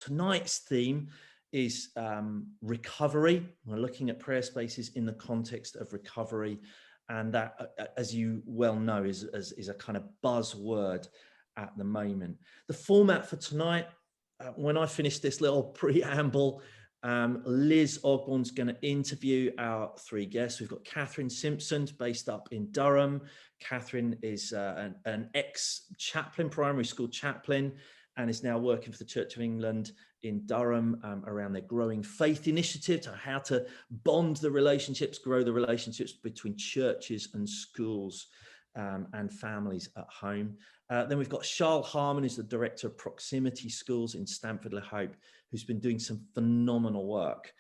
Tonight's theme is recovery. We're looking at prayer spaces in the context of recovery. And that, as you well know, is a kind of buzzword at the moment. The format for tonight, when I finish this little preamble, Liz Ogborn's going to interview our three guests. We've got Catherine Simpson, based up in Durham. Catherine is an ex-chaplain, primary school chaplain, and is now working for the Church of England in Durham around their Growing Faith initiative, to how to bond the relationships, grow the relationships between churches and schools and families at home. Then we've got Harmon, who's the director of proximity schools in Stamford-le-Hope, who's been doing some phenomenal work,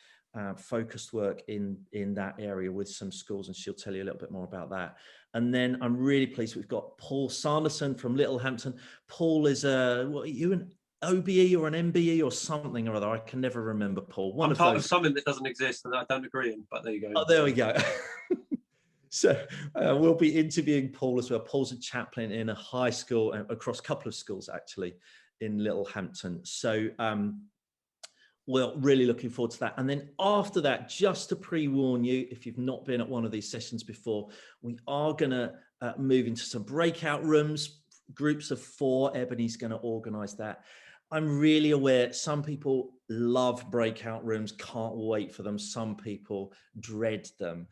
focused work in that area with some schools, and she'll tell you a little bit more about that. And then I'm really pleased we've got Paul Sanderson from Littlehampton. Paul is what are you, an OBE or an MBE or something or other? I can never remember, Paul. I'm part of something that doesn't exist and I don't agree in, but there you go. Oh, there we go. So we'll be interviewing Paul as well. Paul's a chaplain in a high school, across a couple of schools actually, in Littlehampton. So we're really looking forward to that. And then after that, just to pre-warn you, if you've not been at one of these sessions before, we are going to move into some breakout rooms, groups of 4. Ebony's going to organise that. I'm really aware some people love breakout rooms, can't wait for them. Some people dread them.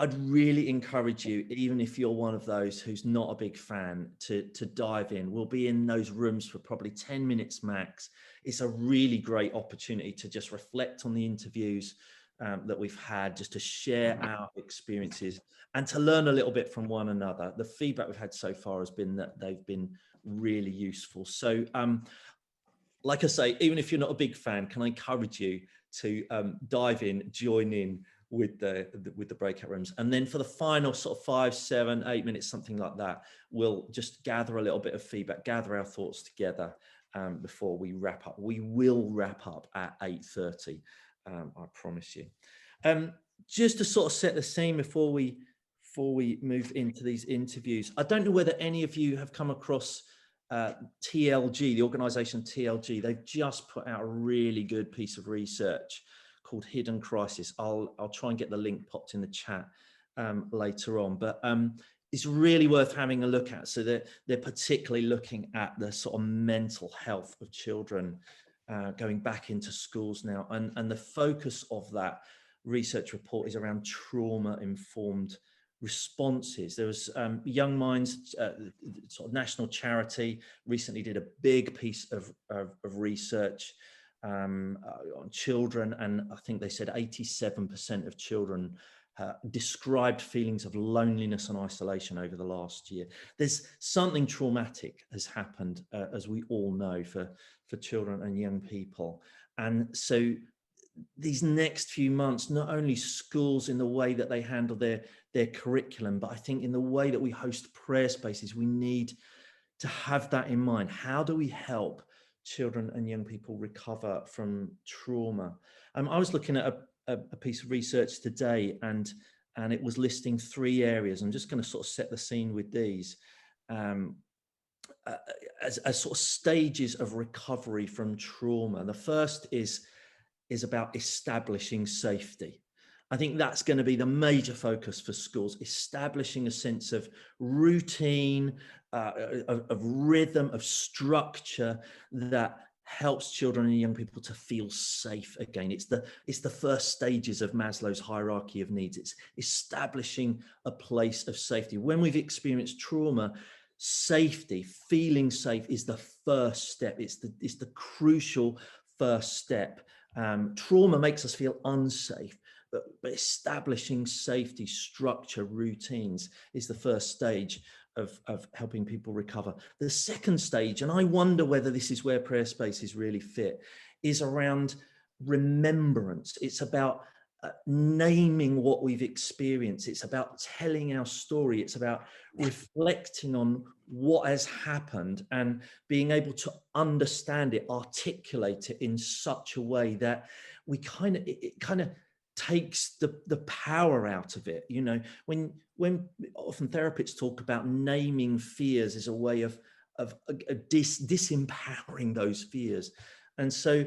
I'd really encourage you, even if you're one of those who's not a big fan, to dive in. We'll be in those rooms for probably 10 minutes max. It's a really great opportunity to just reflect on the interviews that we've had, just to share our experiences and to learn a little bit from one another. The feedback we've had so far has been that they've been really useful. So like I say, even if you're not a big fan, can I encourage you to dive in, join in with the breakout rooms. And then for the final sort of 5, 7, 8 minutes, something like that, we'll just gather a little bit of feedback, gather our thoughts together before we wrap up. We will wrap up at 8:30, I promise you. Just to sort of set the scene before we move into these interviews, I don't know whether any of you have come across TLG, the organisation TLG. They've just put out a really good piece of research called Hidden Crisis. I'll try and get the link popped in the chat later on, but it's really worth having a look at. So they're particularly looking at the sort of mental health of children going back into schools now, and the focus of that research report is around trauma-informed responses. There was Young Minds, sort of national charity, recently did a big piece of research on children, and I think they said 87% of children described feelings of loneliness and isolation over the last year. There's something traumatic has happened, as we all know, for children and young people. And so these next few months, not only schools in the way that they handle their curriculum, but I think in the way that we host prayer spaces, we need to have that in mind. How do we help children and young people recover from trauma? I was looking at a piece of research today, and it was listing 3 areas. I'm just going to sort of set the scene with these as sort of stages of recovery from trauma. The first is about establishing safety. I think that's going to be the major focus for schools, establishing a sense of routine, of rhythm, of structure that helps children and young people to feel safe again. It's the first stages of Maslow's hierarchy of needs. It's establishing a place of safety. When we've experienced trauma, safety, feeling safe, is the first step. It's the crucial first step. Trauma makes us feel unsafe, but establishing safety, structure, routines is the first stage of helping people recover. The second stage, and I wonder whether this is where prayer spaces really fit, is around remembrance. It's about naming what we've experienced. It's about telling our story. It's about reflecting on what has happened and being able to understand it, articulate it in such a way that it kind of takes the power out of it. You know, when often therapists talk about naming fears as a way of disempowering those fears, And so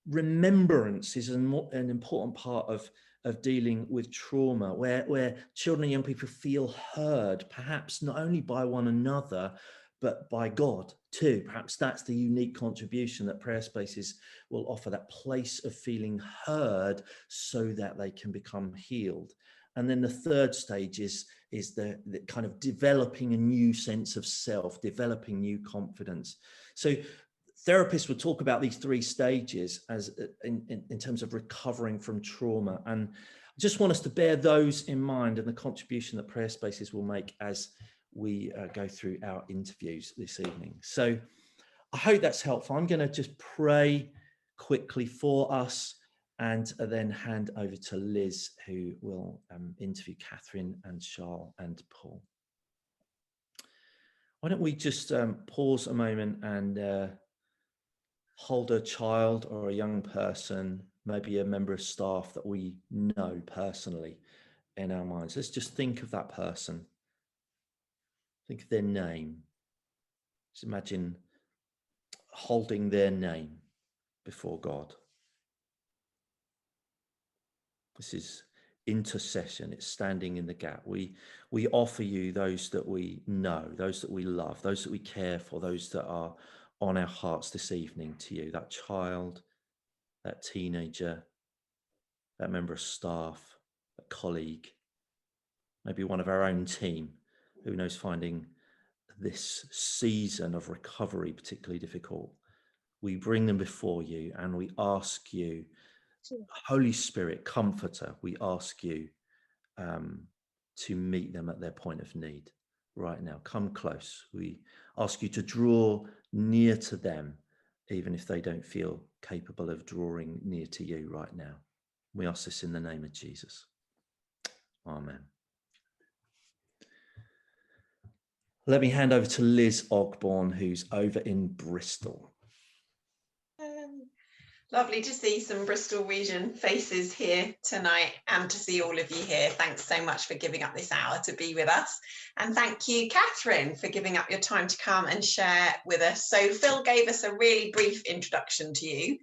remembrance is an important part of dealing with trauma, where children and young people feel heard, perhaps not only by one another, but by God too. Perhaps that's the unique contribution that prayer spaces will offer, that place of feeling heard so that they can become healed. And then the third stage is the kind of developing a new sense of self, developing new confidence. So therapists would talk about these three stages as in terms of recovering from trauma. And I just want us to bear those in mind and the contribution that prayer spaces will make as we go through our interviews this evening. So I hope that's helpful. I'm going to just pray quickly for us and then hand over to Liz, who will interview Catherine and Charles and Paul. Why don't we just pause a moment and hold a child or a young person, maybe a member of staff that we know personally in our minds. Let's just think of that person. Think of their name. Just imagine holding their name before God. This is intercession. It's standing in the gap. We offer you those that we know, those that we love, those that we care for, those that are on our hearts this evening to you, that child, that teenager, that member of staff, a colleague, maybe one of our own team, who knows, finding this season of recovery particularly difficult. We bring them before you and we ask you, Holy Spirit, Comforter, we ask you to meet them at their point of need right now. Come close. We ask you to draw near to them, even if they don't feel capable of drawing near to you right now. We ask this in the name of Jesus. Amen. Let me hand over to Liz Ogborn, who's over in Bristol. Lovely to see some Bristol region faces here tonight and to see all of you here. Thanks so much for giving up this hour to be with us. And thank you, Catherine, for giving up your time to come and share with us. So Phil gave us a really brief introduction to you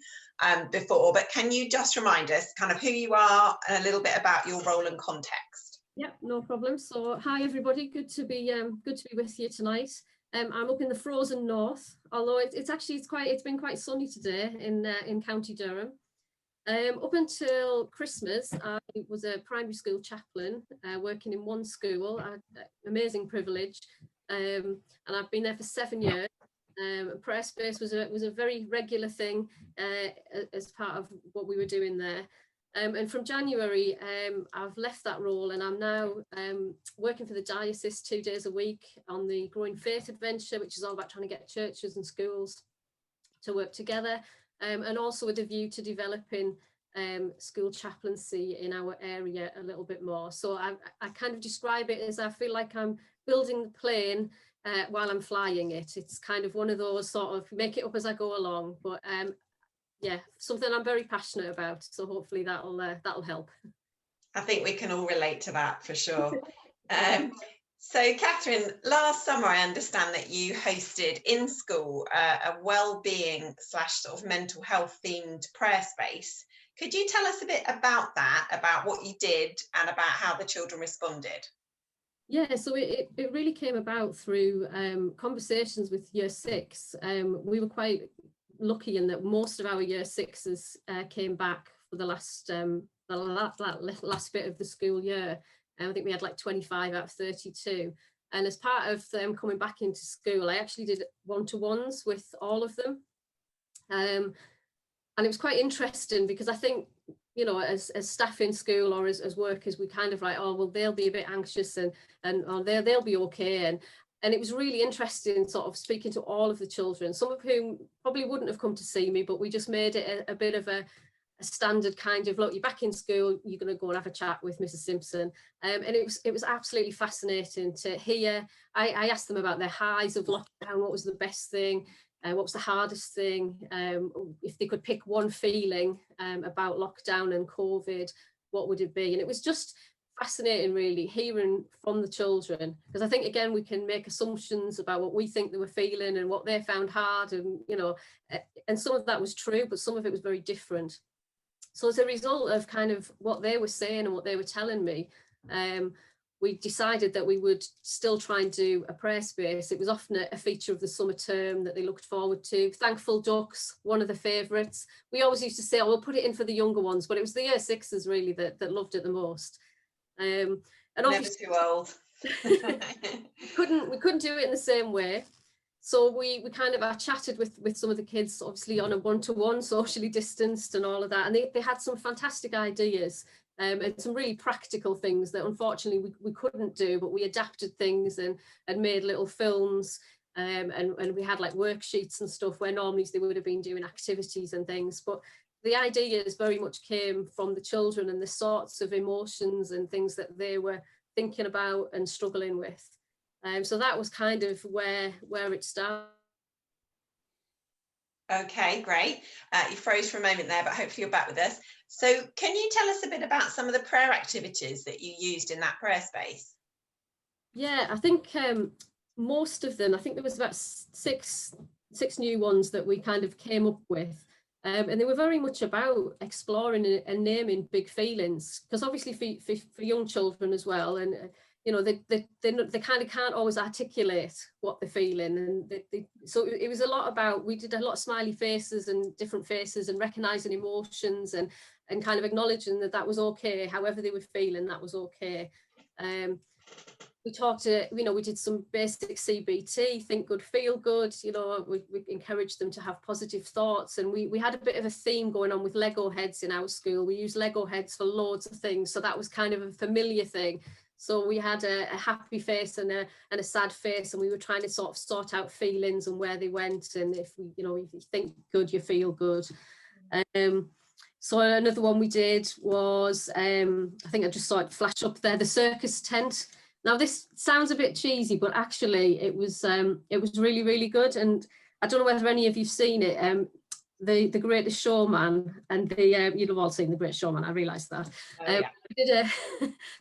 before, but can you just remind us kind of who you are and a little bit about your role and context? Yeah, no problem. So hi everybody, good to be with you tonight. I'm up in the frozen north, although it's been quite sunny today in County Durham. Up until Christmas, I was a primary school chaplain, working in one school. I had an amazing privilege, and I've been there for 7 years. Prayer space was a very regular thing as part of what we were doing there. And from January, I've left that role and I'm now working for the diocese 2 days a week on the Growing Faith Adventure, which is all about trying to get churches and schools to work together, and also with a view to developing school chaplaincy in our area a little bit more. So I kind of describe it as I feel like I'm building the plane while I'm flying it. It's kind of one of those sort of make it up as I go along, but yeah, something I'm very passionate about. So hopefully that'll help. I think we can all relate to that for sure. So Catherine, last summer I understand that you hosted in school a well-being / sort of mental health themed prayer space. Could you tell us a bit about that, about what you did and about how the children responded? Yeah, so it really came about through conversations with year 6. We were quite lucky in that most of our year 6s came back for the last bit of the school year. I think we had like 25 out of 32. And as part of them coming back into school, I actually did one-to-ones with all of them. And it was quite interesting because I think, you know, as staff in school or as workers, we kind of like, oh, well, they'll be a bit anxious and oh, they'll be okay. And it was really interesting sort of speaking to all of the children, some of whom probably wouldn't have come to see me, but we just made it a bit of a standard kind of, look, you're back in school, you're going to go and have a chat with Mrs. Simpson. And it was absolutely fascinating to hear. I asked them about their highs of lockdown, what was the best thing, what was the hardest thing, if they could pick one feeling about lockdown and COVID, what would it be? And it was just fascinating really hearing from the children, because I think again we can make assumptions about what we think they were feeling and what they found hard, and you know, and some of that was true, but some of it was very different. So as a result of kind of what they were saying and what they were telling me, we decided that we would still try and do a prayer space. It was often a feature of the summer term that they looked forward to. Thankful Ducks, one of the favourites. We always used to say, oh, we'll put it in for the younger ones, but it was the year sixes really that loved it the most. And obviously, never too old. we couldn't do it in the same way. So we kind of, I chatted with some of the kids, obviously on a one-to-one, socially distanced and all of that. And they had some fantastic ideas. And some really practical things that unfortunately we couldn't do, but we adapted things and made little films, and we had like worksheets and stuff where normally they would have been doing activities and things. But the ideas very much came from the children and the sorts of emotions and things that they were thinking about and struggling with. So that was kind of where it started. Okay, great. You froze for a moment there, but hopefully you're back with us. So can you tell us a bit about some of the prayer activities that you used in that prayer space? Yeah, I think most of them, I think there was about six new ones that we kind of came up with. And they were very much about exploring and naming big feelings, because obviously for young children as well, and you know, they kind of can't always articulate what they're feeling, and so it was a lot about, we did a lot of smiley faces and different faces and recognizing emotions and kind of acknowledging that was okay, however they were feeling, that was okay. We talked to, you know, we did some basic CBT, think good, feel good, you know, we encouraged them to have positive thoughts, and we had a bit of a theme going on with Lego heads in our school. We used Lego heads for loads of things, so that was kind of a familiar thing. So we had a happy face and a sad face, and we were trying to sort of sort out feelings and where they went, and if you think good, you feel good. So another one we did was, I think I just saw it flash up there, the circus tent. Now this sounds a bit cheesy, but actually it was really, really good. And I don't know whether any of you've seen it. The Greatest Showman, and you'll have all seen The Great Showman, I realise that. Yeah.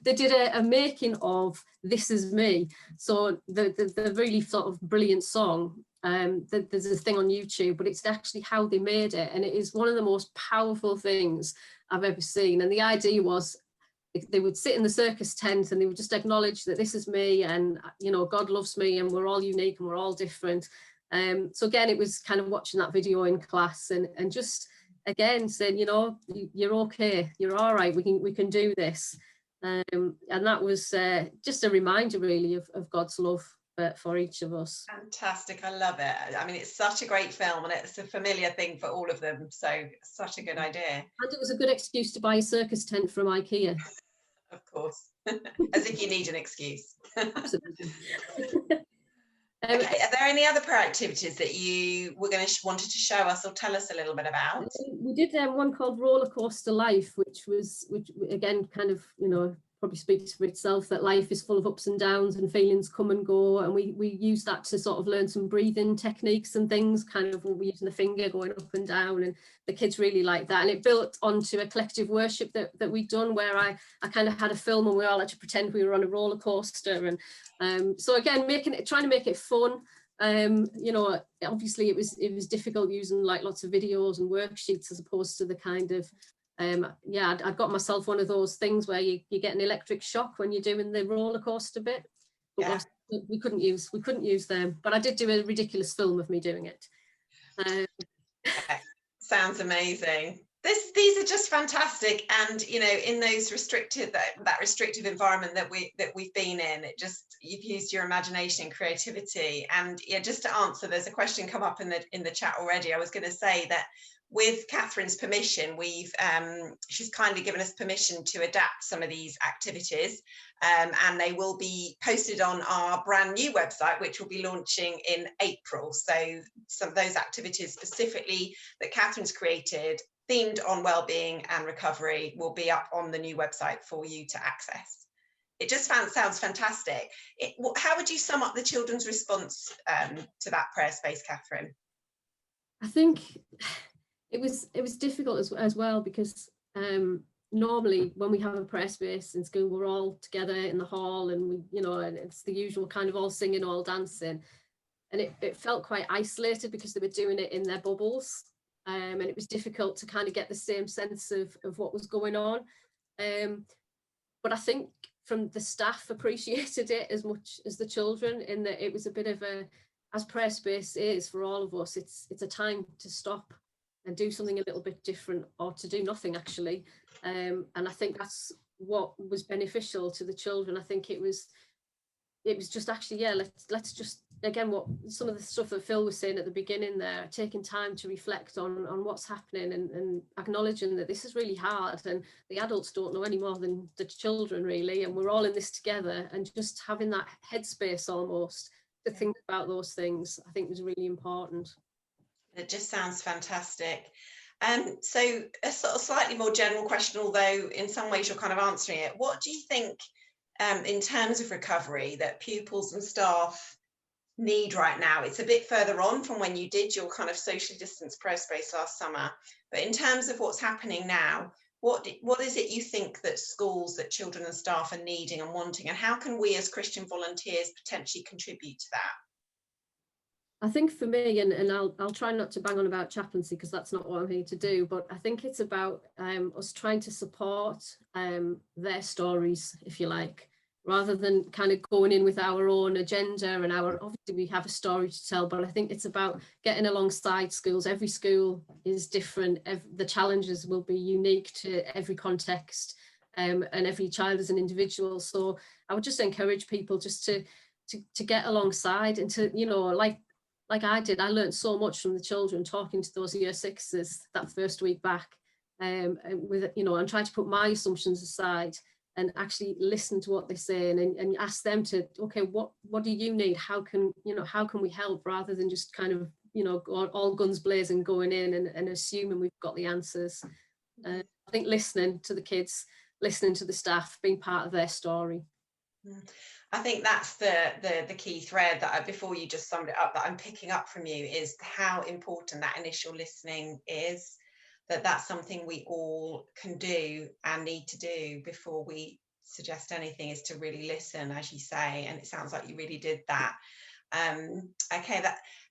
They did a making of This Is Me. So the really sort of brilliant song, there's a thing on YouTube, but it's actually how they made it, and it is one of the most powerful things I've ever seen. And the idea was, they would sit in the circus tent and they would just acknowledge that this is me, and you know, God loves me, and we're all unique and we're all different. So again, it was kind of watching that video in class and just again saying, you know, you're okay, you're all right, we can do this. And that was just a reminder really of God's love for each of us. Fantastic, I love it. I mean, it's such a great film, and it's a familiar thing for all of them, so such a good idea. And it was a good excuse to buy a circus tent from IKEA. Of course, as if you need an excuse. Absolutely. Okay, are there any other prayer activities that you wanted to show us or tell us a little bit about? We did one called Roller Coaster Life, which again kind of, you know, probably speaks for itself, that life is full of ups and downs and feelings come and go, and we use that to sort of learn some breathing techniques and things, kind of we're using the finger going up and down, and the kids really liked that. And it built onto a collective worship that we'd done, where I kind of had a film and we all had to pretend we were on a roller coaster, and so again trying to make it fun. You know, obviously it was difficult using like lots of videos and worksheets as opposed to the kind of yeah, I got myself one of those things where you get an electric shock when you're doing the roller coaster bit. But yeah. we couldn't use them, but I did do a ridiculous film of me doing it. Sounds amazing. These are just fantastic, and you know, in those that restrictive environment that we've been in, you've used your imagination and creativity. And yeah, just to answer, there's a question come up in the chat already. I was going to say that with Catherine's permission, she's kindly given us permission to adapt some of these activities, and they will be posted on our brand new website, which will be launching in April. So some of those activities specifically that Catherine's created, themed on wellbeing and recovery, will be up on the new website for you to access. It just sounds fantastic. How would you sum up the children's response to that prayer space, Catherine? I think it was difficult as well, because normally when we have a prayer space in school, we're all together in the hall, and and it's the usual kind of all singing, all dancing, and it felt quite isolated because they were doing it in their bubbles. and it was difficult to kind of get the same sense of what was going on. But I think from the staff appreciated it as much as the children, in that it was a bit of a, as prayer space is for all of us, it's a time to stop and do something a little bit different, or to do nothing actually. And I think that's what was beneficial to the children. I think it was just actually, yeah, let's just, again, what some of the stuff that Phil was saying at the beginning there, taking time to reflect on what's happening, and acknowledging that this is really hard, and the adults don't know any more than the children really, and we're all in this together, and just having that headspace almost to think about those things, I think was really important. It just sounds fantastic. So a sort of slightly more general question, although in some ways you're kind of answering it. What do you think in terms of recovery that pupils and staff need right now? It's a bit further on from when you did your kind of socially distanced prayer space last summer, but in terms of what's happening now, what is it you think that schools, that children and staff are needing and wanting, and how can we as Christian volunteers potentially contribute to that? I think for me, and I'll try not to bang on about chaplaincy because that's not what I'm here to do, but I think it's about us trying to support their stories, if you like, rather than kind of going in with our own agenda and obviously we have a story to tell, but I think it's about getting alongside schools. Every school is different. The challenges will be unique to every context, and every child is an individual. So I would just encourage people just to get alongside, and to, you know, like I did, I learned so much from the children talking to those year sixes that first week back, with, you know, and trying to put my assumptions aside and actually listen to what they're saying, and ask them to, okay, what do you need? How can we help, rather than just kind of, you know, all guns blazing going in and assuming we've got the answers. I think listening to the kids, listening to the staff, being part of their story. I think that's the key thread that before you just summed it up, that I'm picking up from you, is how important that initial listening is. That's something we all can do and need to do before we suggest anything, is to really listen, as you say, and it sounds like you really did that. Okay,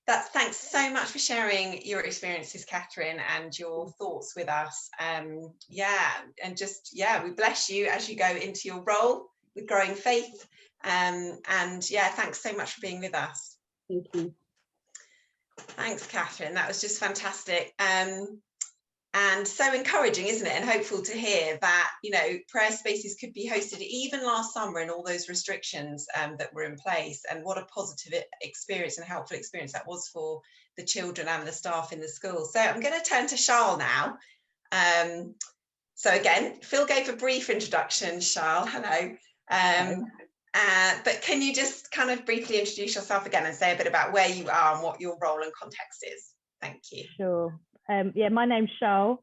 that's thanks so much for sharing your experiences, Catherine, and your thoughts with us. We bless you as you go into your role with Growing Faith. Thanks so much for being with us. Thank you. Thanks, Catherine. That was just fantastic. And so encouraging, isn't it? And hopeful to hear that, you know, prayer spaces could be hosted even last summer in all those restrictions that were in place. And what a positive experience and helpful experience that was for the children and the staff in the school. So I'm going to turn to Charles now. So again, Phil gave a brief introduction. Charles, hello. But can you just kind of briefly introduce yourself again and say a bit about where you are and what your role and context is? Thank you. Sure. My name's Charles,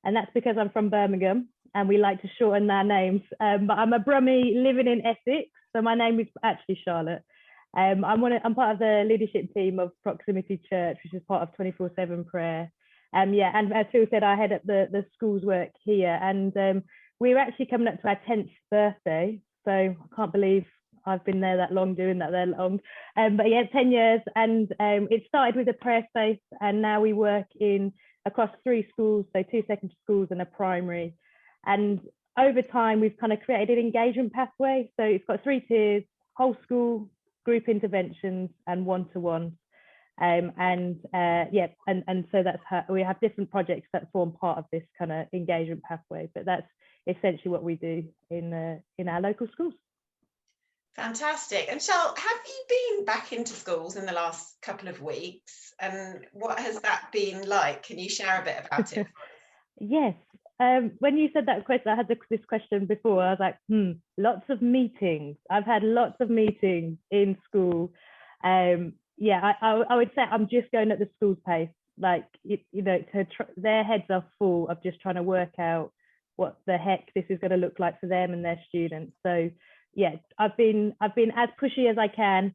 and that's because I'm from Birmingham and we like to shorten our names. But I'm a Brummie living in Essex, so my name is actually Charlotte. I'm part of the leadership team of Proximity Church, which is part of 24/7 prayer. And as Phil said, I head up the school's work here, and we're actually coming up to our 10th birthday. So I can't believe I've been there that long, doing that there long. But yeah, 10 years. And it started with a prayer space, and now we work across 3 schools, so 2 secondary schools and a primary. And over time, we've kind of created an engagement pathway. So it's got 3 tiers: whole school, group interventions, and one-to-one. And so that's how we have different projects that form part of this kind of engagement pathway. But that's essentially what we do in our local schools. Fantastic. And Charlotte, have you been back into schools in the last couple of weeks, and what has that been like? Can you share a bit about it? Yes. When you said that question, I had this question before. I was like, lots of meetings. I've had lots of meetings in school. I would say I'm just going at the school's pace. Like, their heads are full of just trying to work out what the heck this is going to look like for them and their students. So yeah, I've been as pushy as I can,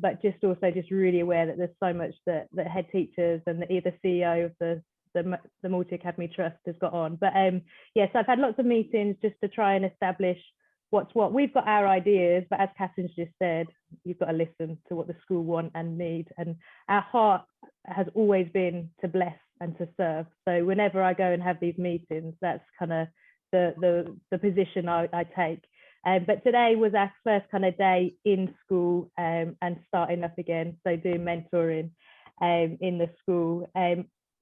but just really aware that there's so much that head teachers and the CEO of the Multi-Academy Trust has got on. But so I've had lots of meetings just to try and establish what's what. We've got our ideas, but as Catherine's just said, you've got to listen to what the school want and need. And our heart has always been to bless and to serve. So whenever I go and have these meetings, that's kind of the position I take. But today was our first kind of day in school and starting up again, so doing mentoring in the school.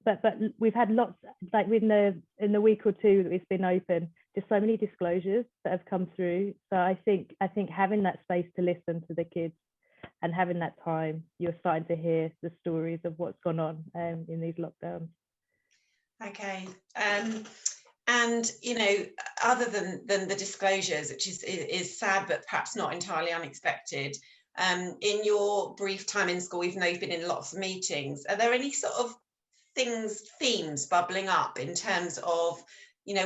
But we've had lots, like in the week or two that it's been open, just so many disclosures that have come through. So I think having that space to listen to the kids and having that time, you're starting to hear the stories of what's gone on in these lockdowns. Okay. And other than the disclosures, which is sad but perhaps not entirely unexpected, in your brief time in school, even though you've been in lots of meetings, are there any sort of themes bubbling up in terms of,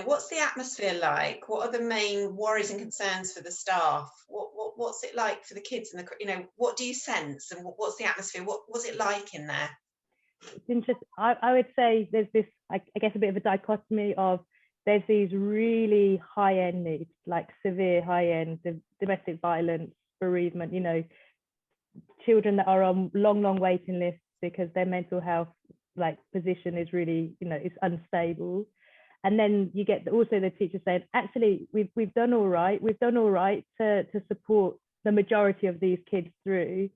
what's the atmosphere like? What are the main worries and concerns for the staff? What's it like for the kids and what do you sense, and what's the atmosphere? What's it like in there? It's interesting. I would say there's this, I guess, a bit of a dichotomy of, there's these really high-end needs, like severe high-end domestic violence, bereavement, children that are on long waiting lists because their mental health position is really, it's unstable. And then you get also the teacher saying, actually, we've done all right. We've done all right to support the majority of these kids through.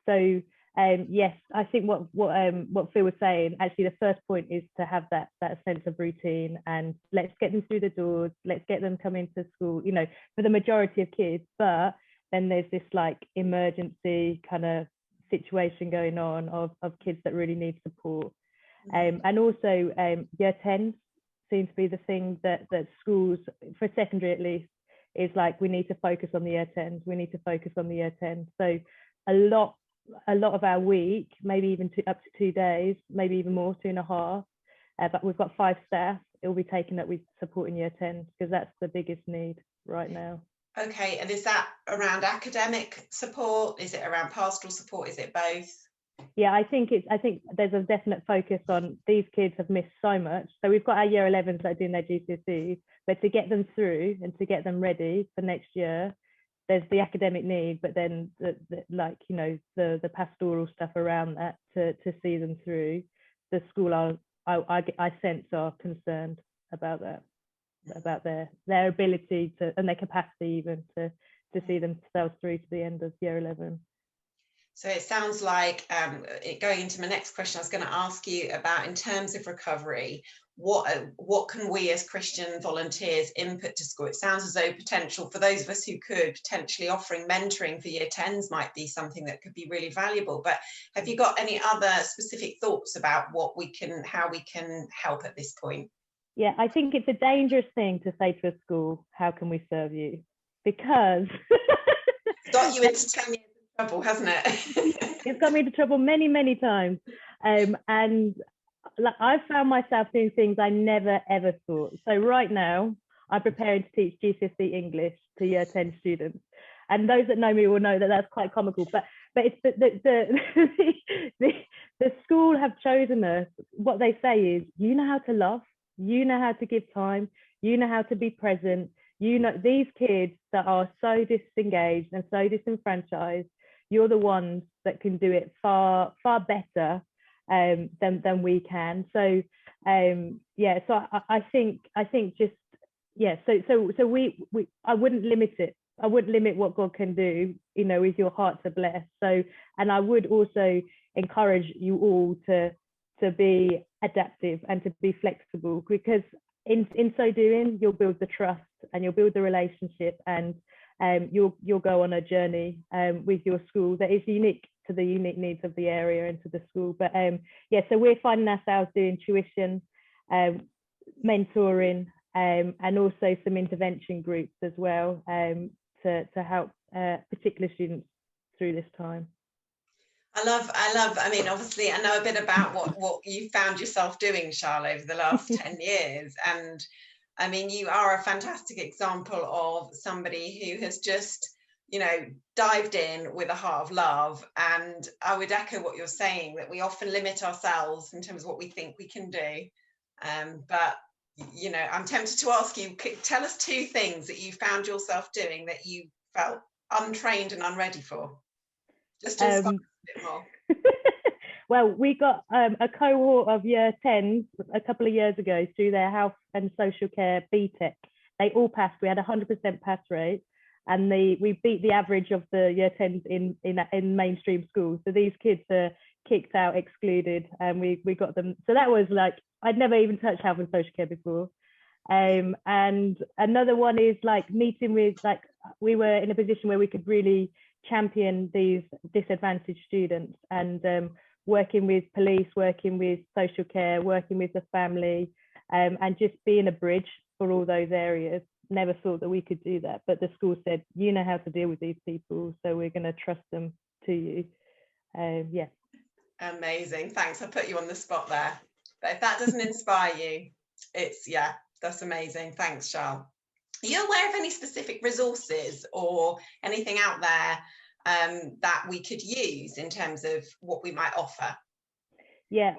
So yes, I think what Phil was saying, actually the first point is to have that sense of routine, and let's get them through the doors, let's get them coming to school, for the majority of kids. But then there's this emergency kind of situation going on of kids that really need support. And also year 10 seems to be the thing that schools, for secondary at least, is we need to focus on the year 10s, we need to focus on the year 10. So a lot of our week, maybe even up to 2 days, maybe even more, 2.5, but we've got 5 staff, it will be taken up with supporting year 10, because that's the biggest need right now. Okay, and is that around academic support? Is it around pastoral support? Is it both? Yeah, I think there's a definite focus on, these kids have missed so much. So we've got our year 11s that are doing their GCSEs, but to get them through and to get them ready for next year, there's the academic need, but then the pastoral stuff around that to see them through. The school I sense are concerned about that, about their ability to, and their capacity even to see themselves through to the end of year 11. So it sounds like, going into my next question, I was going to ask you about, in terms of recovery, what can we as Christian volunteers input to school? It sounds as though potential for those of us who could, potentially offering mentoring for year 10s might be something that could be really valuable. But have you got any other specific thoughts about how we can help at this point? Yeah, I think it's a dangerous thing to say to a school, how can we serve you? Because it's got you into 10 years of trouble, hasn't it? It's got me into trouble many times. And I've found myself doing things I never ever thought. So right now, I'm preparing to teach GCSE English to year 10 students. And those that know me will know that that's quite comical. But it's the school have chosen us. What they say is, you know how to love, you know how to give time, you know how to be present. These kids that are so disengaged and so disenfranchised, you're the ones that can do it far better than we can. So so I think just so we I wouldn't limit it. I wouldn't limit what God can do, with your heart to bless. So, and I would also encourage you all to be adaptive and to be flexible, because in so doing, you'll build the trust and you'll build the relationship, and you'll go on a journey with your school that is unique to the unique needs of the area and to the school. But so we're finding ourselves doing tuition, mentoring, and also some intervention groups as well, to help particular students through this time. I love, I mean, obviously I know a bit about what you found yourself doing, Charlotte, over the last 10 years. And I mean, you are a fantastic example of somebody who has just, dived in with a heart of love. And I would echo what you're saying, that we often limit ourselves in terms of what we think we can do. But, I'm tempted to ask you, tell us 2 things that you found yourself doing that you felt untrained and unready for. Just to inspire a bit more. Well, we got a cohort of year 10s a couple of years ago through their health and social care BTEC. They all passed. We had 100% pass rate, and we beat the average of the year 10s in mainstream schools. So these kids are kicked out, excluded, and we got them. So that was like, I'd never even touched health and social care before. And another one is like meeting with, like, we were in a position where we could really champion these disadvantaged students, and working with police, working with social care, working with the family, and just being a bridge for all those areas. Never thought that we could do that, but the school said, you know how to deal with these people, so we're going to trust them to you. Yeah. Amazing. Thanks. I put you on the spot there. But if that doesn't inspire you, yeah, that's amazing. Thanks, Charles. Are you aware of any specific resources or anything out there that we could use in terms of what we might offer? Yeah,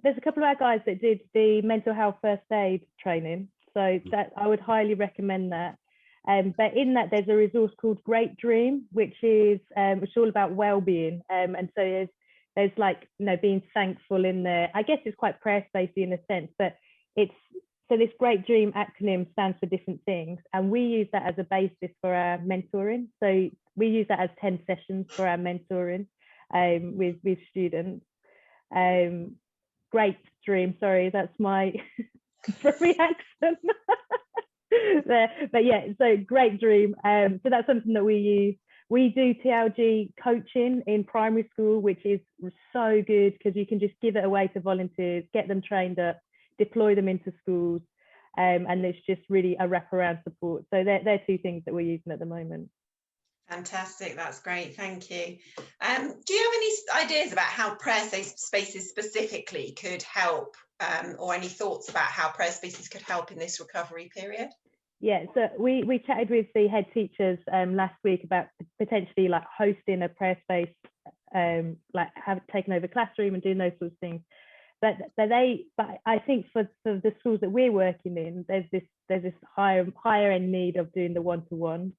there's a couple of our guys that did the mental health first aid training, so that I would highly recommend that. But in that, there's a resource called Great Dream, which is all about well-being, and so there's like, you know, being thankful in there. I guess it's quite prayer-spacey in a sense, but so this Great Dream acronym stands for different things, and we use that as a basis for our mentoring. So we use that as 10 sessions for our mentoring with students. Great Dream, sorry, that's my very accent there. But yeah, so Great Dream. So that's something that we use. We do TLG coaching in primary school, which is so good because you can just give it away to volunteers, get them trained up, deploy them into schools, and it's just really a wraparound support. So they're two things that we're using at the moment. Fantastic, that's great, thank you. Do you have any ideas about how prayer spaces specifically could help, or any thoughts about how prayer spaces could help in this recovery period? Yeah, so we chatted with the head teachers last week about potentially like hosting a prayer space, like taking over classroom and doing those sorts of things. But I think for the schools that we're working in, there's this higher end need of doing the one-to-one.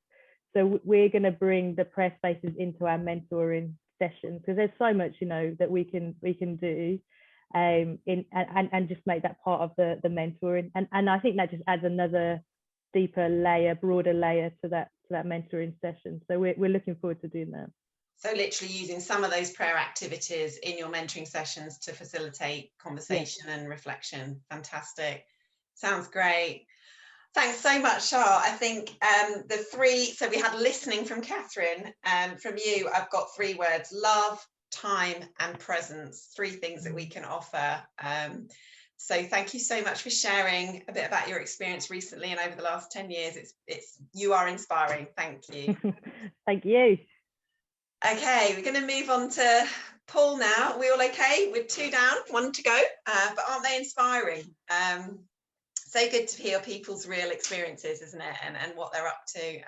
So we're going to bring the prayer spaces into our mentoring sessions, because there's so much, you know, that we can do, and just make that part of the mentoring. And I think that just adds another deeper layer, broader layer to that mentoring session. So we're looking forward to doing that. So literally using some of those prayer activities in your mentoring sessions to facilitate conversation and reflection. Fantastic. Sounds great. Thanks so much, Char. I think so we had listening from Catherine, and from you, I've got 3 words: love, time, and presence. 3 things that we can offer. So thank you so much for sharing a bit about your experience recently and over the last 10 years. You are inspiring. Thank you. Thank you. Okay, we're going to move on to Paul now. Are we all okay? With 2 down, 1 to go, but aren't they inspiring? So good to hear people's real experiences, isn't it? And what they're up to.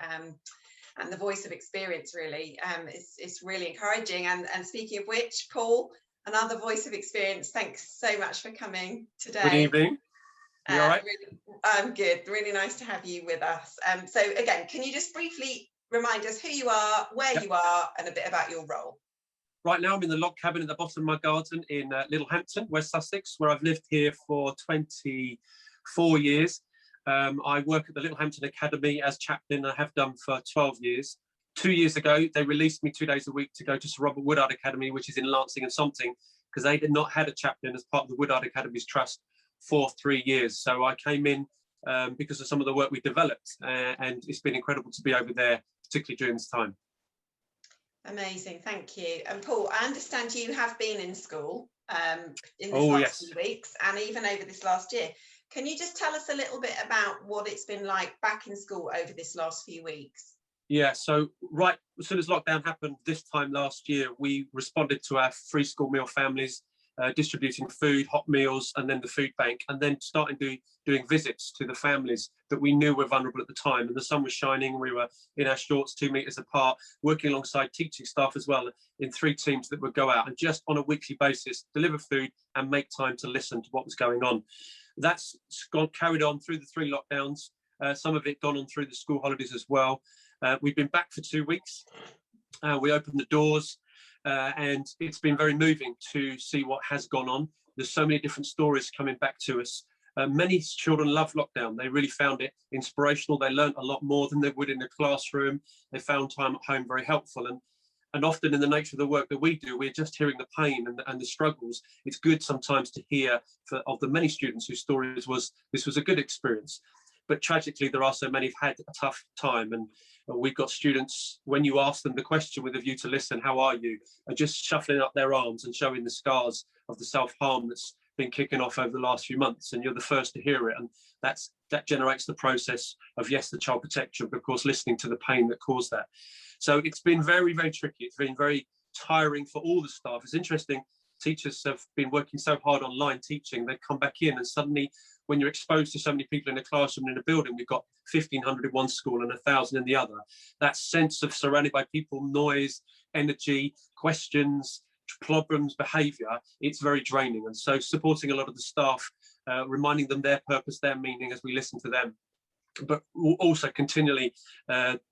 And the voice of experience really is really encouraging. And speaking of which, Paul, another voice of experience, thanks so much for coming today. Good evening. You all right? I'm good. Really nice to have you with us. So again, can you just briefly remind us who you are, where you are, and a bit about your role? Right now I'm in the log cabin at the bottom of my garden in Littlehampton, West Sussex, where I've lived here for 24 years. I work at the Littlehampton Academy as chaplain. I have done for 12 years. 2 years ago, they released me 2 days a week to go to Sir Robert Woodard Academy, which is in Lancing and Something, because they did not had a chaplain as part of the Woodard Academy's trust for 3 years. So I came in because of some of the work we developed, and it's been incredible to be over there, particularly during this time. Amazing, thank you. And Paul, I understand you have been in school in this last few weeks, and even over this last year. Can you just tell us a little bit about what it's been like back in school over this last few weeks? Yeah, so right as soon as lockdown happened this time last year, we responded to our free school meal families, distributing food, hot meals, and then the food bank, and then starting doing visits to the families that we knew were vulnerable at the time. And the sun was shining, we were in our shorts 2 meters apart, working alongside teaching staff as well in 3 teams that would go out and just on a weekly basis deliver food and make time to listen to what was going on. That's carried on through the 3 lockdowns, some of it gone on through the school holidays as well. We've been back for 2 weeks. We opened the doors. and it's been very moving to see what has gone on. There's so many different stories coming back to us. Many children love lockdown. They really found it inspirational. They learned a lot more than they would in the classroom. They found time at home very helpful. And often in the nature of the work that we do, we're just hearing the pain and the struggles. It's good sometimes to hear of the many students whose stories was, this was a good experience. But tragically, there are so many who've had a tough time. And we've got students, when you ask them the question with a view to listen, how are you, are just shuffling up their arms and showing the scars of the self-harm that's been kicking off over the last few months. And you're the first to hear it. And that generates the process of, yes, the child protection, but of course, listening to the pain that caused that. So it's been very, very tricky. It's been very tiring for all the staff. It's interesting. Teachers have been working so hard online teaching. They come back in and suddenly, when you're exposed to so many people in a classroom in a building, we've got 1,500 in one school and 1,000 in the other. That sense of surrounded by people, noise, energy, questions, problems, behaviour, it's very draining. And so supporting a lot of the staff, reminding them their purpose, their meaning as we listen to them. But also continually,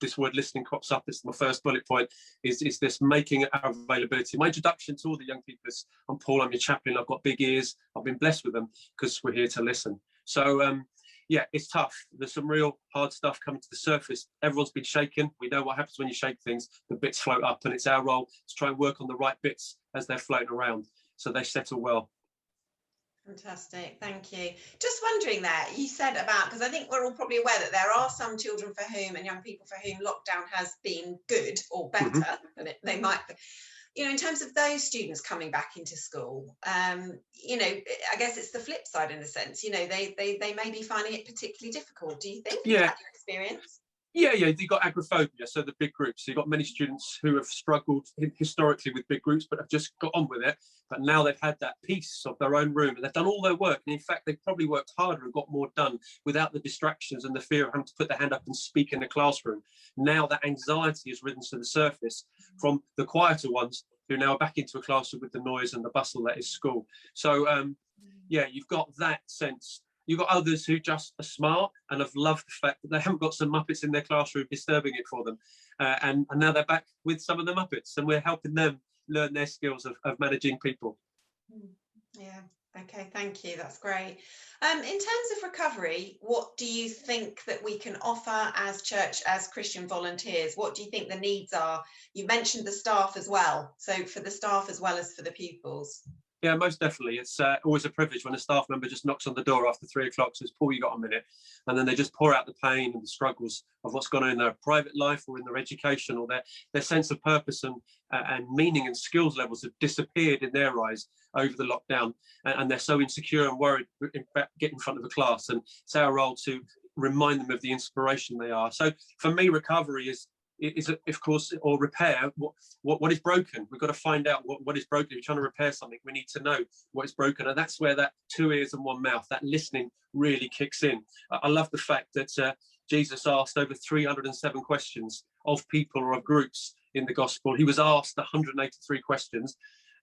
this word listening crops up. It's my first bullet point, is this making our availability. My introduction to all the young people is, I'm Paul, I'm your chaplain, I've got big ears, I've been blessed with them because we're here to listen. So yeah, it's tough. There's some real hard stuff coming to the surface. Everyone's been shaken. We know what happens when you shake things, the bits float up, and it's our role to try and work on the right bits as they're floating around so they settle well. Fantastic, thank you. Just wondering there, you said about, because I think we're all probably aware that there are some children for whom and young people for whom lockdown has been good or better than they might be. You know, in terms of those students coming back into school, you know, I guess it's the flip side in a sense. You know, they may be finding it particularly difficult. Do you think? Yeah. Is that your experience? Yeah, you've got agoraphobia, so the big groups. You've got many students who have struggled historically with big groups, but have just got on with it. But now they've had that piece of their own room, and they've done all their work. And in fact, they've probably worked harder and got more done without the distractions and the fear of having to put their hand up and speak in the classroom. Now that anxiety has risen to the surface from the quieter ones who now are back into a classroom with the noise and the bustle that is school. So, yeah, you've got that sense. You've got others who just are smart and have loved the fact that they haven't got some Muppets in their classroom disturbing it for them. And now they're back with some of the Muppets, and we're helping them learn their skills of managing people. Yeah, okay, thank you. That's great. In terms of recovery, what do you think that we can offer as church, as Christian volunteers? What do you think the needs are? You mentioned the staff as well. So for the staff as well as for the pupils. Yeah, most definitely. It's always a privilege when a staff member just knocks on the door after 3 o'clock, says, Paul, you got a minute? And then they just pour out the pain and the struggles of what's gone on in their private life or in their education, or their sense of purpose and meaning and skills levels have disappeared in their eyes over the lockdown. And they're so insecure and worried in fact, get in front of a class. And it's our role to remind them of the inspiration they are. So for me, recovery is of course, or repair what is broken. We've got to find out what is broken. If you're trying to repair something, we need to know what is broken, and that's where that 2 ears and 1 mouth, that listening, really kicks in. I love the fact that Jesus asked over 307 questions of people or of groups in the gospel. He was asked 183 questions,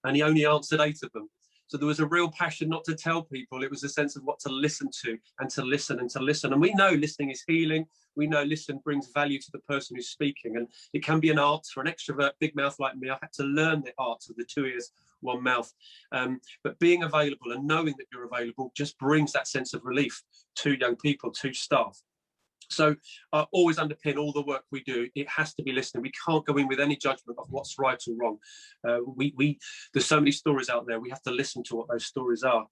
and he only answered 8 of them. So there was a real passion not to tell people. It was a sense of what to listen to and to listen and to listen. And we know listening is healing. We know listen brings value to the person who's speaking. And it can be an art for an extrovert, big mouth like me. I've had to learn the art of the 2 ears, 1 mouth. But being available and knowing that you're available just brings that sense of relief to young people, to staff. So always underpin all the work we do, it has to be listening. We can't go in with any judgment of what's right or wrong. There's so many stories out there. We have to listen to what those stories are.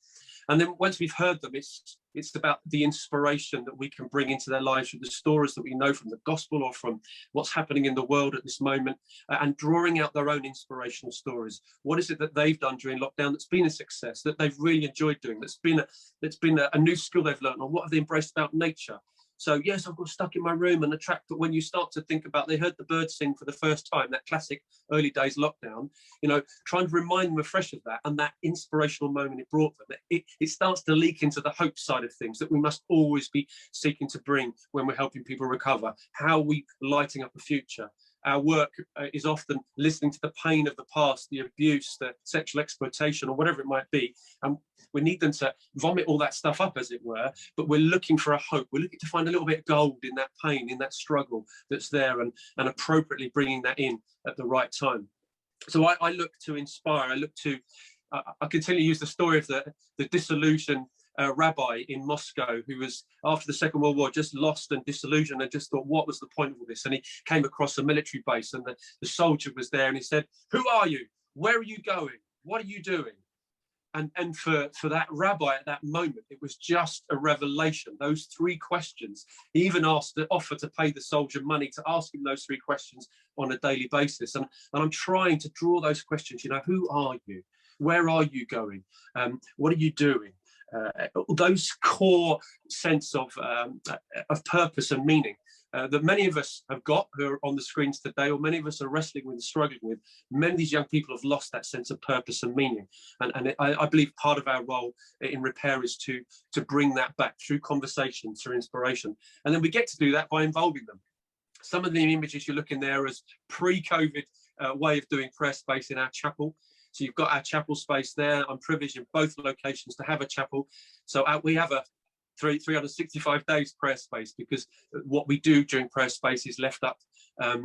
And then once we've heard them, it's about the inspiration that we can bring into their lives from the stories that we know from the gospel or from what's happening in the world at this moment, and drawing out their own inspirational stories. What is it that they've done during lockdown that's been a success, that they've really enjoyed doing, that's been a new skill they've learned, or what have they embraced about nature? So yes, I've got stuck in my room and the track, but when you start to think about, they heard the birds sing for the first time, that classic early days lockdown, you know, trying to remind them afresh of that and that inspirational moment it brought them. It starts to leak into the hope side of things that we must always be seeking to bring when we're helping people recover. How are we lighting up a future? Our work is often listening to the pain of the past, the abuse, the sexual exploitation, or whatever it might be. And we need them to vomit all that stuff up, as it were, but we're looking for a hope. We're looking to find a little bit of gold in that pain, in that struggle that's there, and appropriately bringing that in at the right time. So I look to inspire. I look to, I continue to use the story of the disillusioned rabbi in Moscow, who was, after the Second World War, just lost and disillusioned and just thought, what was the point of all this? And he came across a military base, and the soldier was there, and he said, who are you? Where are you going? What are you doing? And for that rabbi at that moment, it was just a revelation. Those three questions. He even offered to pay the soldier money to ask him those three questions on a daily basis. And I'm trying to draw those questions. You know, who are you? Where are you going? What are you doing? Those core sense of purpose and meaning that many of us have got, who are on the screens today, or many of us are wrestling with and struggling with. Many of these young people have lost that sense of purpose and meaning. And I believe part of our role in Repair is to bring that back through conversation, through inspiration. And then we get to do that by involving them. Some of the images you're looking there as pre-COVID way of doing prayer space in our chapel. So you've got our chapel space there. I'm privileged in both locations to have a chapel. So we have a 365 days prayer space, because what we do during prayer space is left up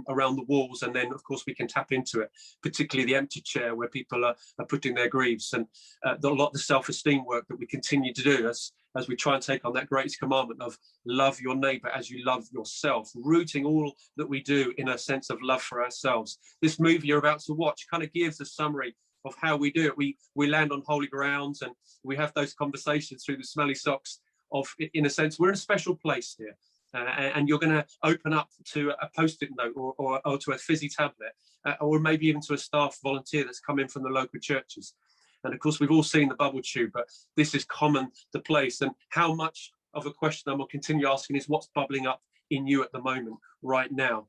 around the walls, and then of course we can tap into it, particularly the empty chair where people are putting their griefs, and a lot of the self-esteem work that we continue to do as we try and take on that greatest commandment of love your neighbor as you love yourself, rooting all that we do in a sense of love for ourselves. This movie you're about to watch kind of gives a summary of how we do it. We land on holy grounds, and we have those conversations through the smelly socks of, in a sense, we're in a special place here, and you're going to open up to a post-it note or to a fizzy tablet, or maybe even to a staff volunteer that's come in from the local churches. And of course, we've all seen the bubble tube, but this is common to place. And how much of a question I'm going to continue asking is what's bubbling up in you at the moment, right now,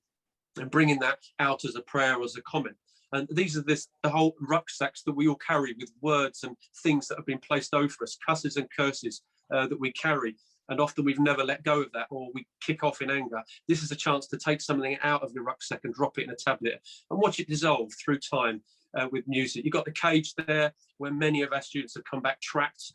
and bringing that out as a prayer, as a comment. And these are the whole rucksacks that we all carry with words and things that have been placed over us, cusses and curses that we carry. And often we've never let go of that, or we kick off in anger. This is a chance to take something out of your rucksack and drop it in a tablet and watch it dissolve through time with music. You've got the cage there where many of our students have come back trapped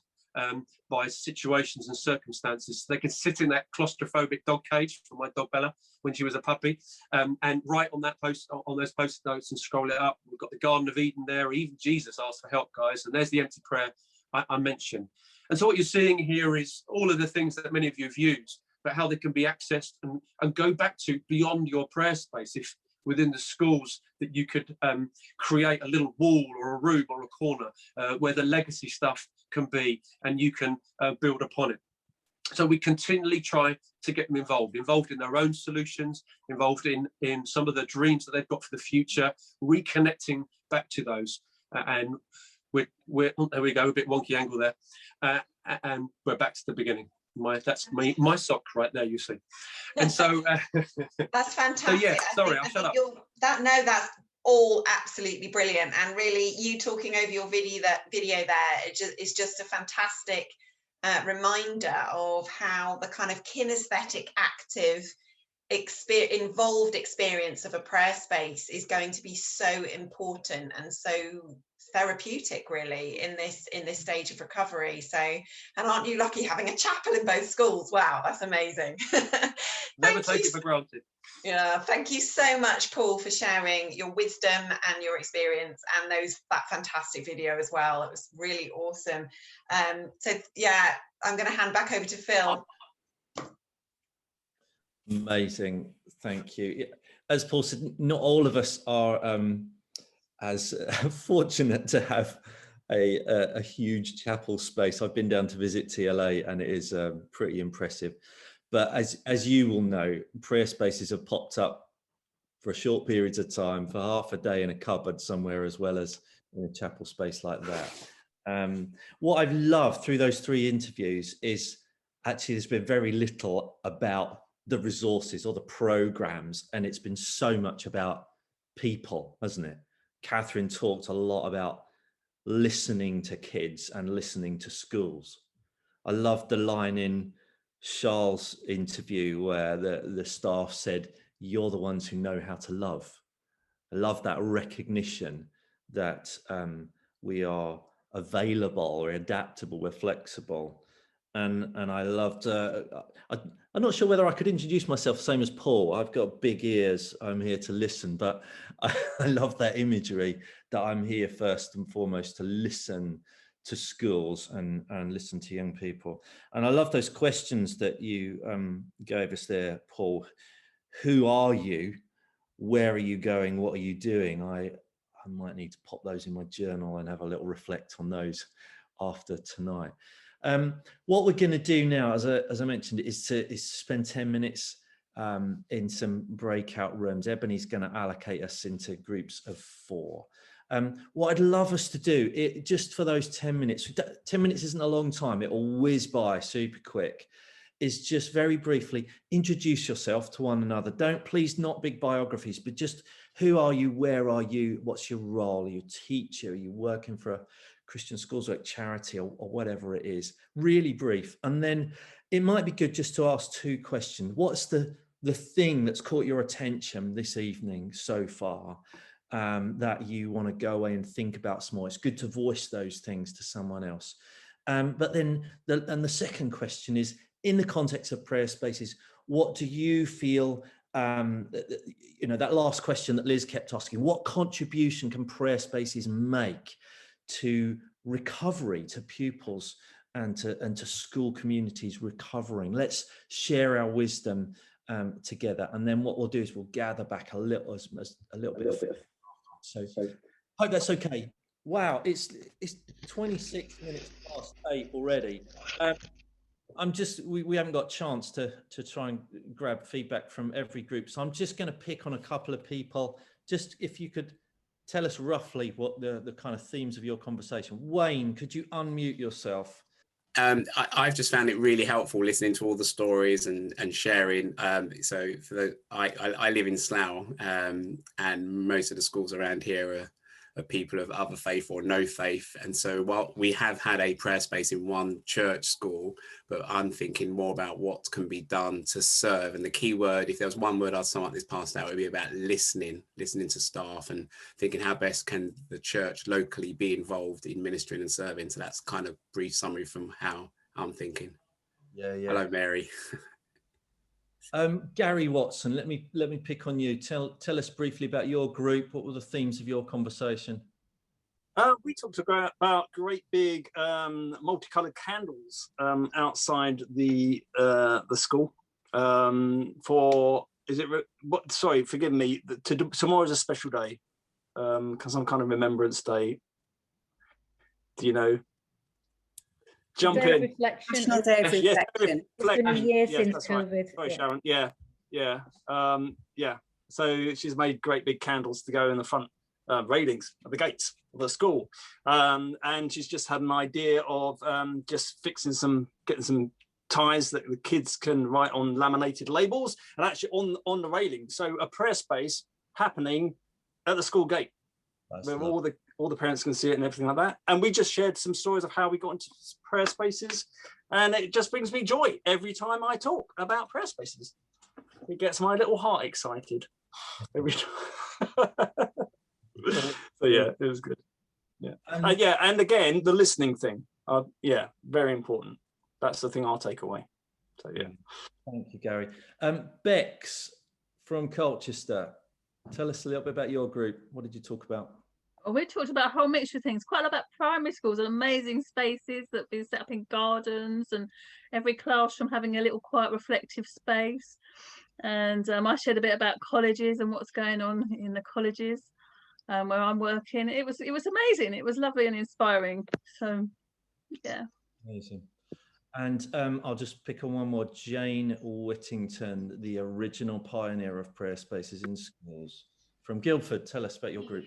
by situations and circumstances. So they can sit in that claustrophobic dog cage for my dog Bella when she was a puppy, and write on that on those post-it notes and scroll it up. We've got the Garden of Eden there. Even Jesus asked for help, guys. And there's the empty prayer I mentioned. And so what you're seeing here is all of the things that many of you have used, but how they can be accessed and go back to beyond your prayer space. If within the schools that you could create a little wall or a room or a corner where the legacy stuff can be, and you can build upon it. So we continually try to get them involved in their own solutions, involved in some of the dreams that they've got for the future, reconnecting back to those. And we're there we go, a bit wonky angle there, and we're back to the beginning. That's my sock right there, you see. And so that's fantastic. So yeah, sorry, I'll shut up. That's all absolutely brilliant, and really you talking over your video there, is just a fantastic reminder of how the kind of kinesthetic, active, involved experience of a prayer space is going to be so important and so therapeutic, really, in this stage of recovery. So, and aren't you lucky having a chapel in both schools? Wow, that's amazing. Never take it for granted. Yeah, thank you so much, Paul, for sharing your wisdom and your experience, and that fantastic video as well. It was really awesome. So yeah, I'm going to hand back over to Phil. Amazing, thank you. As Paul said, not all of us are as fortunate to have a huge chapel space. I've been down to visit TLA, and it is pretty impressive. But as you will know, prayer spaces have popped up for short periods of time, for half a day in a cupboard somewhere, as well as in a chapel space like that. What I've loved through those 3 interviews is actually there's been very little about the resources or the programs, and it's been so much about people, hasn't it? Catherine talked a lot about listening to kids and listening to schools. I loved the line in Charles' interview where the staff said, "You're the ones who know how to love." I love that recognition that we are available, we're adaptable, we're flexible. and I loved. I'm not sure whether I could introduce myself same as Paul. I've got big ears. I'm here to listen, but I love that imagery that I'm here first and foremost to listen to schools and listen to young people. And I love those questions that you gave us there, Paul. Who are you? Where are you going? What are you doing? I might need to pop those in my journal and have a little reflect on those after tonight. What we're going to do now, as I mentioned, is to spend 10 minutes in some breakout rooms. Ebony's going to allocate us into groups of 4. What I'd love us to do, just for those 10 minutes, 10 minutes isn't a long time, it will whiz by super quick, is just very briefly introduce yourself to one another. Please not big biographies, but just who are you, where are you, what's your role? Are you a teacher? Are you working for a Christian schools work charity or whatever it is? Really brief. And then it might be good just to ask 2 questions. What's the thing that's caught your attention this evening so far that you want to go away and think about some more? It's good to voice those things to someone else. But then the second question is, in the context of prayer spaces, what do you feel, that last question that Liz kept asking, what contribution can prayer spaces make to recovery, to pupils and to school communities recovering? Let's share our wisdom together. And then what we'll do is we'll gather back a little bit of it. So hope that's okay. Wow, it's 26 minutes past 8 already. We haven't got a chance to try and grab feedback from every group. So I'm just going to pick on a couple of people. Just if you could tell us roughly what the kind of themes of your conversation. Wayne, could you unmute yourself? I've just found it really helpful listening to all the stories and sharing. So I live in Slough, and most of the schools around here are people of other faith or no faith. And so while we have had a prayer space in one church school, but I'm thinking more about what can be done to serve. And the key word, if there was one word I'd sum up this past hour, it would be about listening to staff and thinking how best can the church locally be involved in ministering and serving. So that's kind of brief summary from how I'm thinking. Yeah. Hello, Mary. Gary Watson, let me pick on you. Tell us briefly about your group. What were the themes of your conversation? We talked about great big multicolored candles outside the school. Sorry, forgive me. Tomorrow is a special day because I'm kind of Remembrance Day. Do you know? Jump in. Reflection. National Day of Reflection. It's been a year since COVID. Right. Sorry, Sharon. Yeah. So she's made great big candles to go in the front railings of the gates of the school, and she's just had an idea of just getting some ties that the kids can write on laminated labels, and actually on the railing. So a prayer space happening at the school gate, where all the parents can see it and everything like that. And we just shared some stories of how we got into prayer spaces. And it just brings me joy every time I talk about prayer spaces. It gets my little heart excited every time. So yeah, it was good. Yeah. And again, the listening thing. Very important. That's the thing I'll take away. So yeah. Thank you, Gary. Bex from Colchester, tell us a little bit about your group. What did you talk about? Well, we talked about a whole mixture of things, quite a lot about primary schools and amazing spaces that have been set up in gardens, and every classroom having a little quiet reflective space. And I shared a bit about colleges and what's going on in the colleges where I'm working. It was amazing. It was lovely and inspiring. So yeah. Amazing. And I'll just pick on one more. Jane Whittington, the original pioneer of prayer spaces in schools. From Guildford, tell us about your group.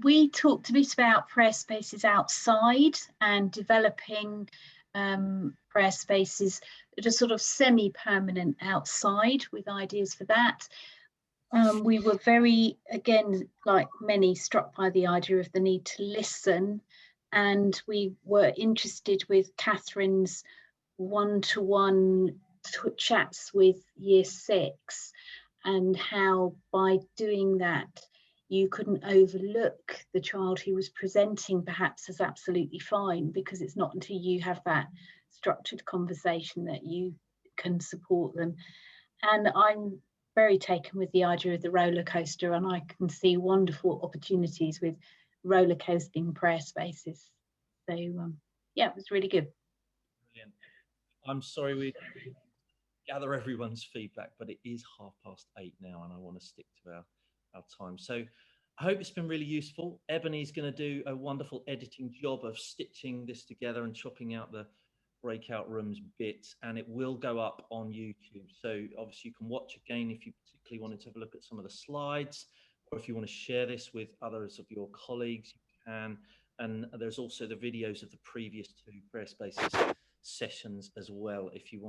We talked a bit about prayer spaces outside and developing prayer spaces that are sort of semi-permanent outside, with ideas for that. We were very, again, like many, struck by the idea of the need to listen, and we were interested with Catherine's one-to-one chats with Year 6, and how by doing that you couldn't overlook the child who was presenting perhaps as absolutely fine, because it's not until you have that structured conversation that you can support them. And I'm very taken with the idea of the roller coaster, and I can see wonderful opportunities with roller coasting prayer spaces. So yeah, it was really good. Brilliant. I'm sorry we gather everyone's feedback, but it is 8:30 now, and I want to stick to our time. So I hope it's been really useful. Ebony's going to do a wonderful editing job of stitching this together and chopping out the Breakout Rooms bits, and it will go up on YouTube. So obviously you can watch again if you particularly wanted to have a look at some of the slides, or if you want to share this with others of your colleagues, you can. And there's also the videos of the previous 2 Prayer Spaces sessions as well, if you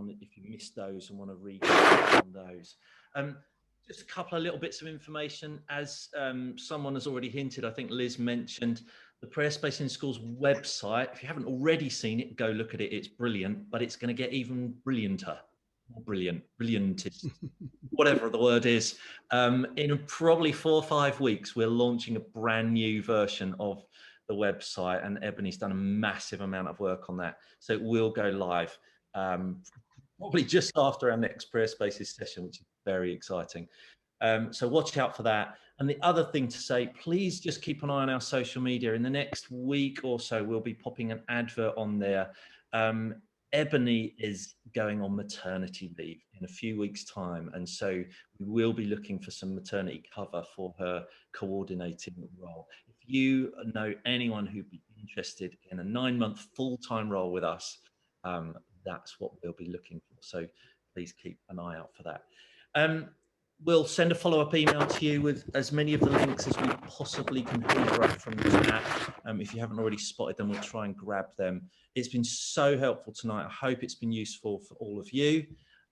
missed those and want to read on those. Just a couple of little bits of information. As someone has already hinted, I think Liz mentioned the Prayer Space in Schools website. If you haven't already seen it, go look at it. It's brilliant, but it's going to get even brillianter. Brilliantist, whatever the word is. In probably 4 or 5 weeks, we're launching a brand new version of the website, and Ebony's done a massive amount of work on that. So it will go live probably just after our next Prayer Spaces session, which is very exciting. So watch out for that. And the other thing to say, please just keep an eye on our social media. In the next week or so, we'll be popping an advert on there. Ebony is going on maternity leave in a few weeks' time, and so we will be looking for some maternity cover for her coordinating role. If you know anyone who'd be interested in a 9-month full-time role with us, that's what we'll be looking for. So please keep an eye out for that. We'll send a follow-up email to you with as many of the links as we possibly can hoover up from the chat. If you haven't already spotted them, we'll try and grab them. It's been so helpful tonight. I hope it's been useful for all of you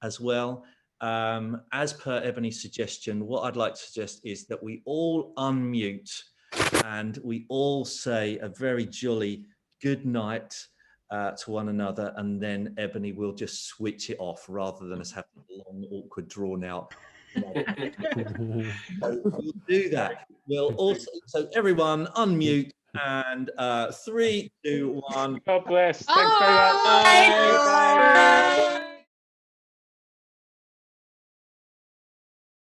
as well. As per Ebony's suggestion, what I'd like to suggest is that we all unmute and we all say a very jolly good night to one another, and then Ebony will just switch it off rather than us having a long, awkward, drawn out. So we'll do that. We'll also, so everyone unmute, and 3, 2, 1. God bless. Thanks very much. Bye. Bye.